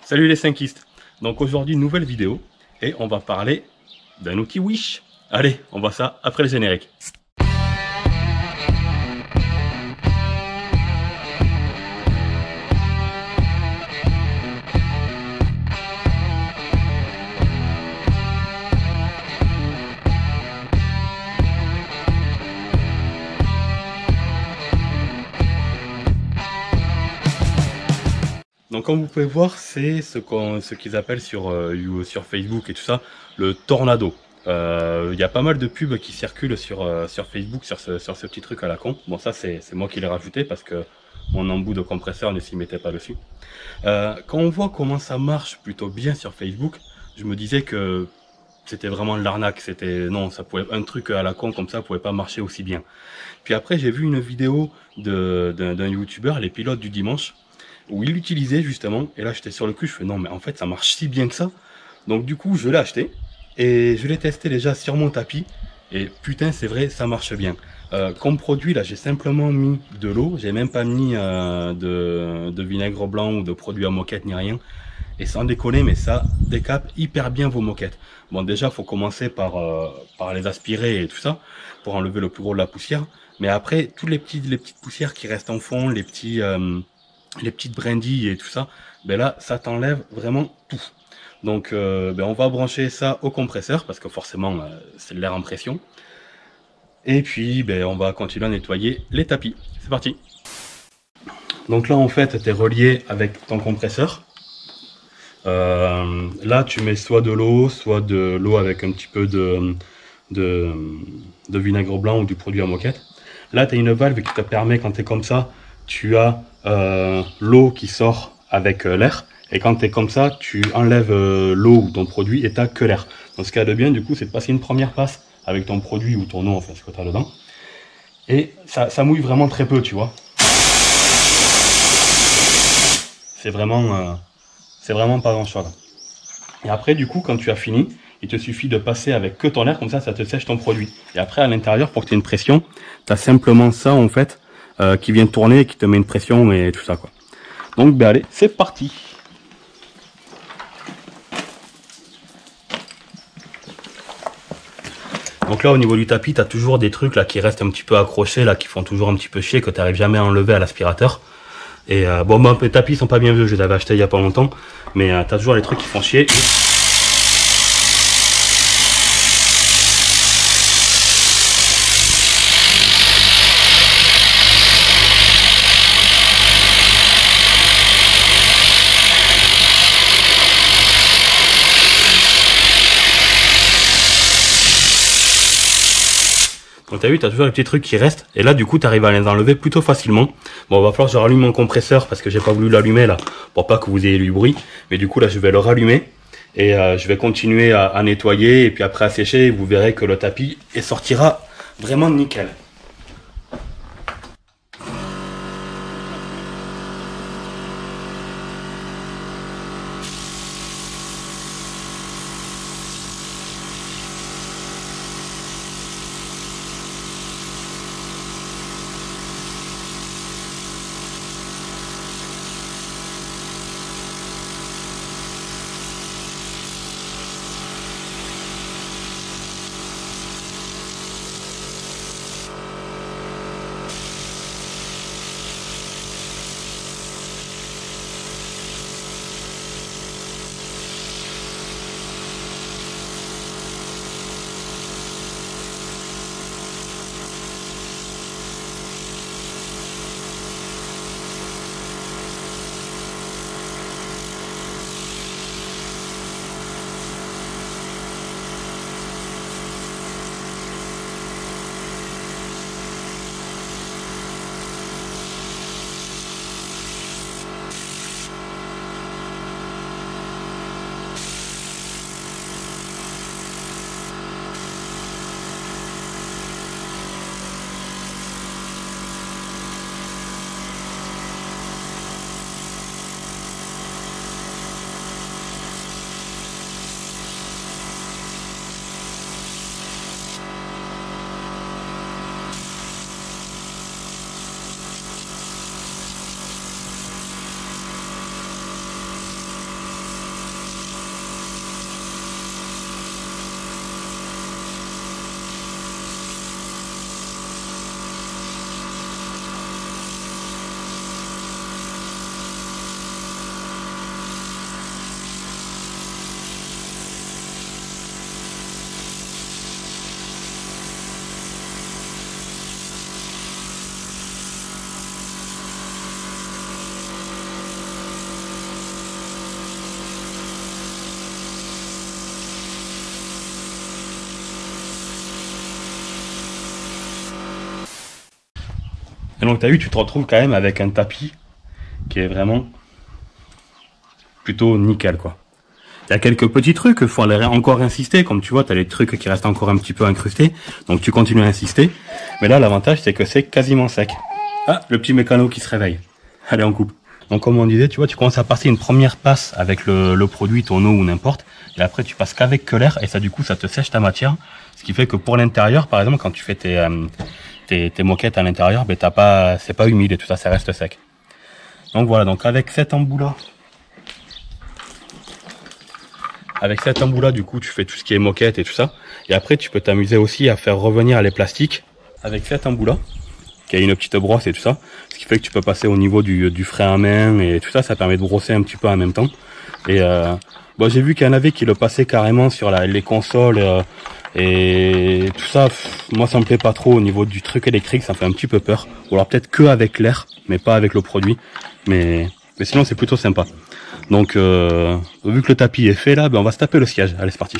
Salut les cinkistes. Donc aujourd'hui, nouvelle vidéo et on va parler d'un outil Wish. Allez, on voit ça après le générique. Donc comme vous pouvez voir, c'est ce qu'ils appellent sur Facebook et tout ça, le tornado. Il y a pas mal de pubs qui circulent sur Facebook sur ce petit truc à la con. Bon ça c'est moi qui l'ai rajouté parce que mon embout de compresseur ne s'y mettait pas dessus. Quand on voit comment ça marche plutôt bien sur Facebook, je me disais que c'était vraiment de l'arnaque. Non, ça pouvait un truc à la con comme ça pouvait pas marcher aussi bien. Puis après j'ai vu une vidéo d'un youtubeur, les pilotes du dimanche, où il l'utilisait justement, et là j'étais sur le cul, je fais non mais en fait ça marche si bien que ça. Donc du coup je l'ai acheté, et je l'ai testé déjà sur mon tapis, et putain c'est vrai, ça marche bien. Comme produit là j'ai simplement mis de l'eau, j'ai même pas mis de vinaigre blanc ou de produit à moquette ni rien, et sans déconner mais ça décape hyper bien vos moquettes. Bon déjà faut commencer par les aspirer et tout ça, pour enlever le plus gros de la poussière, mais après toutes les petites poussières qui restent en fond, les petites brindilles et tout ça, ben là ça t'enlève vraiment tout. Donc on va brancher ça au compresseur parce que forcément c'est de l'air en pression, et puis on va continuer à nettoyer les tapis. C'est parti. Donc là en fait tu es relié avec ton compresseur. Là tu mets soit de l'eau avec un petit peu de vinaigre blanc ou du produit à moquette. Là tu as une valve qui te permet, quand tu es comme ça, tu as l'eau qui sort avec l'air, et quand tu es comme ça, tu enlèves l'eau ou ton produit et tu n'as que l'air. Donc ce qu'il y a de bien du coup, c'est de passer une première passe avec ton produit ou ton eau, enfin ce que tu as dedans, et ça mouille vraiment très peu, tu vois. C'est vraiment pas grand chose. Et après du coup, quand tu as fini, il te suffit de passer avec que ton air, comme ça te sèche ton produit. Et après à l'intérieur, pour que tu aies une pression, tu as simplement ça en fait, qui vient tourner et qui te met une pression et tout ça quoi. Donc allez, c'est parti. Donc là au niveau du tapis, tu as toujours des trucs là qui restent un petit peu accrochés, là qui font toujours un petit peu chier, que tu n'arrives jamais à enlever à l'aspirateur. Et mes tapis sont pas bien vieux, je les avais achetés il y a pas longtemps, mais tu as toujours les trucs qui font chier. Donc t'as vu, t'as toujours les petits trucs qui restent, et là du coup t'arrives à les enlever plutôt facilement. Bon, va falloir que je rallume mon compresseur parce que j'ai pas voulu l'allumer là, pour pas que vous ayez du bruit. Mais du coup là je vais le rallumer, et je vais continuer à nettoyer, et puis après à sécher, et vous verrez que le tapis sortira vraiment nickel. Donc tu as vu, tu te retrouves quand même avec un tapis qui est vraiment plutôt nickel quoi. Il y a quelques petits trucs, il faut aller encore insister, comme tu vois, tu as les trucs qui restent encore un petit peu incrustés, donc tu continues à insister. Mais là, l'avantage, c'est que c'est quasiment sec. Ah, le petit mécano qui se réveille. Allez, on coupe. Donc comme on disait, tu vois, tu commences à passer une première passe avec le produit, ton eau ou n'importe, et après tu passes qu'avec que l'air, et ça du coup, ça te sèche ta matière, ce qui fait que pour l'intérieur, par exemple, quand tu fais tes moquettes à l'intérieur, ben c'est pas humide et tout ça, ça reste sec. Donc voilà, donc avec cet embout-là, du coup, tu fais tout ce qui est moquette et tout ça. Et après, tu peux t'amuser aussi à faire revenir les plastiques avec cet embout-là, qui a une petite brosse et tout ça. Ce qui fait que tu peux passer au niveau du frein à main et tout ça. Ça permet de brosser un petit peu en même temps. Et bon, j'ai vu qu'il y en avait qui le passaient carrément sur les consoles et tout ça. Moi, ça me plaît pas trop au niveau du truc électrique. Ça me fait un petit peu peur. Ou alors peut-être que avec l'air, mais pas avec le produit. Mais sinon, c'est plutôt sympa. Donc, vu que le tapis est fait là, ben on va se taper le siège. Allez, c'est parti.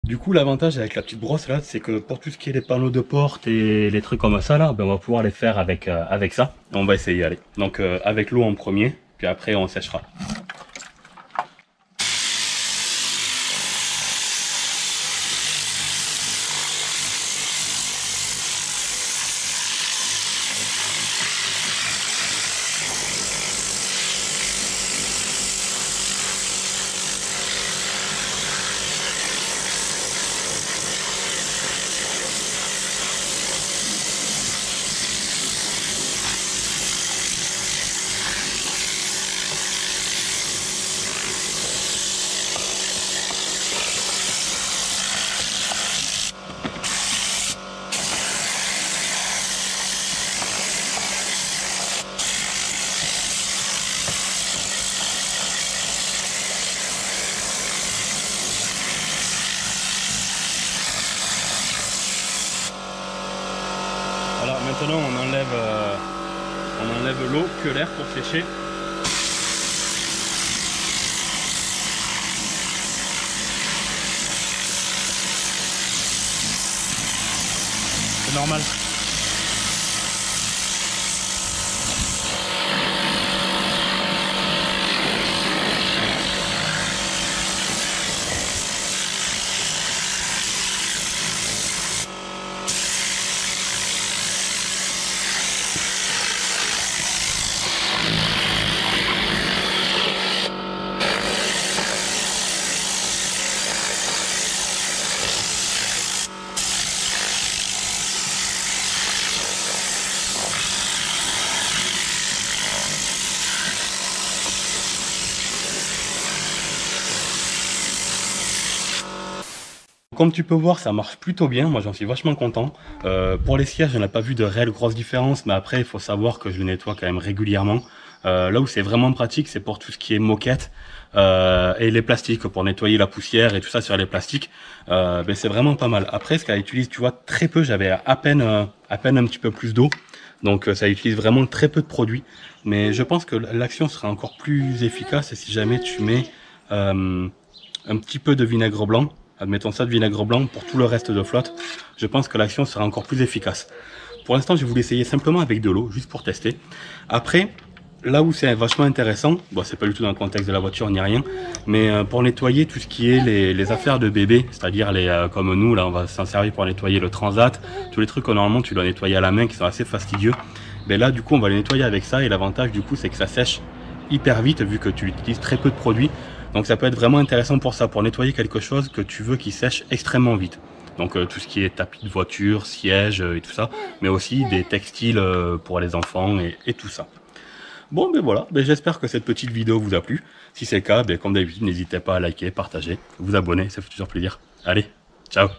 Du coup, l'avantage avec la petite brosse là, c'est que pour tout ce qui est les panneaux de porte et les trucs comme ça là, ben on va pouvoir les faire avec ça. On va essayer, allez. Donc avec l'eau en premier, puis après on séchera. Voilà, maintenant on enlève l'eau que l'air pour sécher. C'est normal. Comme tu peux voir, ça marche plutôt bien, moi j'en suis vachement content. Pour les sièges, je n'ai pas vu de réelle grosse différence, mais après il faut savoir que je le nettoie quand même régulièrement. Là où c'est vraiment pratique, c'est pour tout ce qui est moquette et les plastiques, pour nettoyer la poussière et tout ça sur les plastiques. Ben c'est vraiment pas mal. Après, ce qu'elle utilise, tu vois, très peu, j'avais à peine un petit peu plus d'eau. Donc ça utilise vraiment très peu de produits. Mais je pense que l'action sera encore plus efficace si jamais tu mets un petit peu de vinaigre blanc. Admettons ça de vinaigre blanc pour tout le reste de flotte. Je pense que l'action sera encore plus efficace. pour l'instant, je vais vous l'essayer simplement avec de l'eau, juste pour tester. Après, là où c'est vachement intéressant, bon, c'est pas du tout dans le contexte de la voiture ni rien, mais pour nettoyer tout ce qui est les affaires de bébé, c'est-à-dire comme nous, là, on va s'en servir pour nettoyer le transat, tous les trucs que normalement tu dois nettoyer à la main qui sont assez fastidieux. Mais là, du coup, on va les nettoyer avec ça, et l'avantage, du coup, c'est que ça sèche hyper vite vu que tu utilises très peu de produits. Donc ça peut être vraiment intéressant pour ça, pour nettoyer quelque chose que tu veux qui sèche extrêmement vite. Donc tout ce qui est tapis de voiture, sièges et tout ça, mais aussi des textiles pour les enfants et tout ça. Bon, ben voilà, ben j'espère que cette petite vidéo vous a plu. Si c'est le cas, ben comme d'habitude, n'hésitez pas à liker, partager, vous abonner, ça fait toujours plaisir. Allez, ciao!